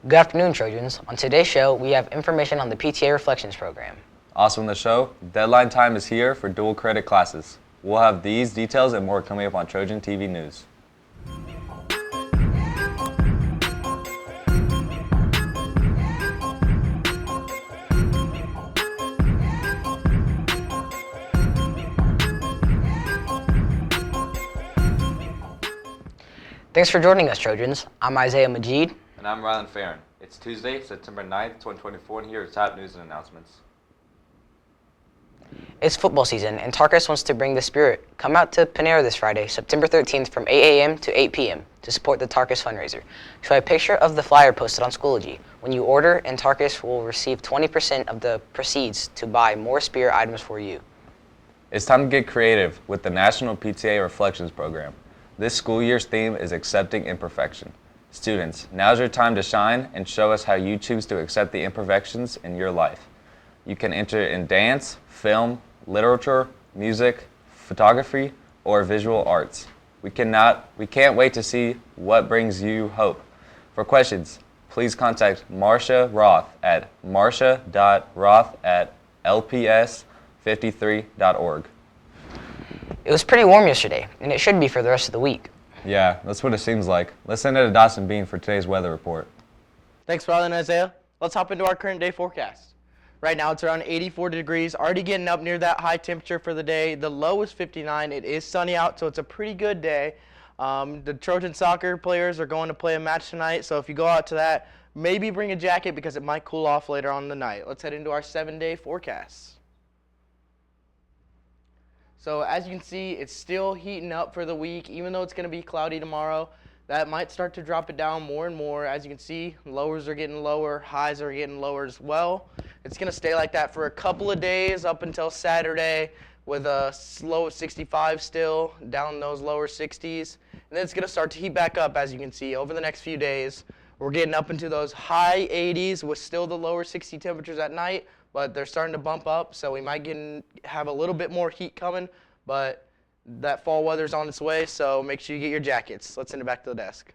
Good afternoon, Trojans. On today's show, we have information on the PTA Reflections program. Also in the show, deadline time is here for dual credit classes. We'll have these details and more coming up on Trojan TV News. Thanks for joining us, Trojans. I'm Isaiah Majid. And I'm Rylan Farron. It's Tuesday, September 9th, 2024, and here are top news and announcements. It's football season, and Tarkus wants to bring the spirit. Come out to Panera this Friday, September 13th from 8 a.m. to 8 p.m. to support the Tarkus Fundraiser. Show a picture of the flyer posted on Schoology. When you order, and Tarkus will receive 20% of the proceeds to buy more spirit items for you. It's time to get creative with the National PTA Reflections program. This school year's theme is Accepting Imperfection. Students, now's your time to shine and show us how you choose to accept the imperfections in your life. You can enter in dance, film, literature, music, photography, or visual arts. We can't wait to see what brings you hope. For questions, please contact Marsha Roth at marsha.roth@lps53.org. It was pretty warm yesterday, and it should be for the rest of the week. Yeah, that's what it seems like. Let's send it to Dawson Bean for today's weather report. Thanks, Rylan and Isaiah. Let's hop into our current day forecast. Right now it's around 84 degrees, already getting up near that high temperature for the day. The low is 59. It is sunny out, so it's a pretty good day. The Trojan soccer players are going to play a match tonight, so if you go out to that, maybe bring a jacket because it might cool off later on in the night. Let's head into our 7-day forecast. So as you can see, it's still heating up for the week, even though it's going to be cloudy tomorrow. That might start to drop it down more and more. As you can see, lowers are getting lower, highs are getting lower as well. It's going to stay like that for a couple of days up until Saturday with a low of 65 still, down in those lower 60s. And then it's going to start to heat back up, as you can see, over the next few days. We're getting up into those high 80s with still the lower 60 temperatures at night, but they're starting to bump up, so we might have a little bit more heat coming, but that fall weather's on its way, so make sure you get your jackets. Let's send it back to the desk.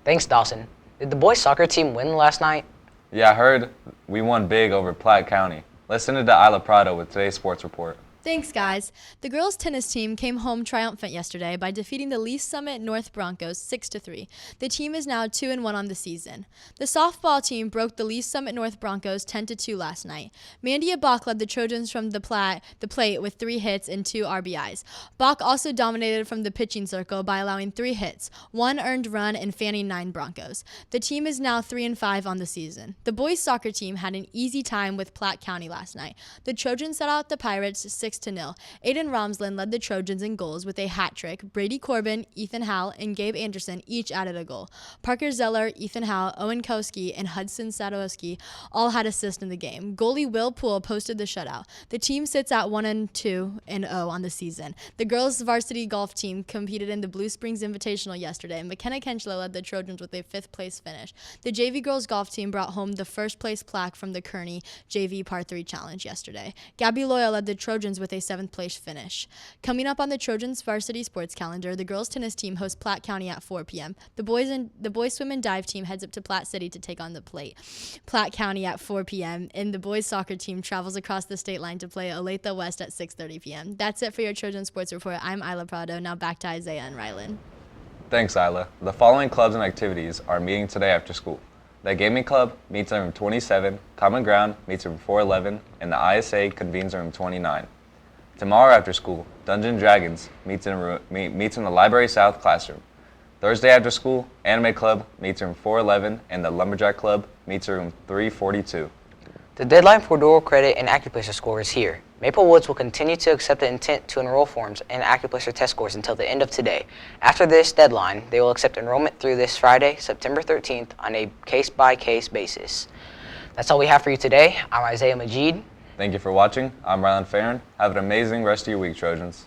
Thanks, Dawson. Did the boys soccer team win last night? Yeah, I heard we won big over Platte County. Let's send it to Isla Prado with today's sports report. Thanks, guys. The girls' tennis team came home triumphant yesterday by defeating the Lee's Summit North Broncos 6-3. The team is now 2-1 on the season. The softball team broke the Lee's Summit North Broncos 10-2 last night. Mandia Bach led the Trojans from the plate with 3 hits and 2 RBIs. Bach also dominated from the pitching circle by allowing 3 hits, 1 earned run, and fanning 9 Broncos. The team is now 3-5 on the season. The boys' soccer team had an easy time with Platte County last night. The Trojans set out the Pirates 6-0. Aiden Romsland led the Trojans in goals with a hat trick. Brady Corbin, Ethan Howell, and Gabe Anderson each added a goal. Parker Zeller, Ethan Howell, Owen Koski, and Hudson Sadowski all had assists in the game. Goalie Will Poole posted the shutout. The team sits at 1-2-0 on the season. The girls' varsity golf team competed in the Blue Springs Invitational yesterday. McKenna Kenchler led the Trojans with a 5th place finish. The JV girls golf team brought home the 1st place plaque from the Kearney JV Par 3 Challenge yesterday. Gabby Loyal led the Trojans with a 7th place finish. Coming up on the Trojans varsity sports calendar, the girls tennis team hosts Platte County at 4 p.m. The boys swim and dive team heads up to Platte City to take on the Platte County at 4 p.m. and the boys soccer team travels across the state line to play Olathe West at 6:30 p.m. That's it for your Trojan sports report. I'm Isla Prado. Now back to Isaiah and Rylan. Thanks, Isla. The following clubs and activities are meeting today after school. The Gaming Club meets in room 27, Common Ground meets in room 411, and the ISA convenes in room 29. Tomorrow after school, Dungeons & Dragons meets in the Library South classroom. Thursday after school, Anime Club meets in room 411, and the Lumberjack Club meets in room 342. The deadline for dual credit and acupuncture score is here. Maple Woods will continue to accept the intent to enroll forms and acupuncture test scores until the end of today. After this deadline, they will accept enrollment through this Friday, September 13th, on a case-by-case basis. That's all we have for you today. I'm Isaiah Majid. Thank you for watching. I'm Rylan Farron. Have an amazing rest of your week, Trojans.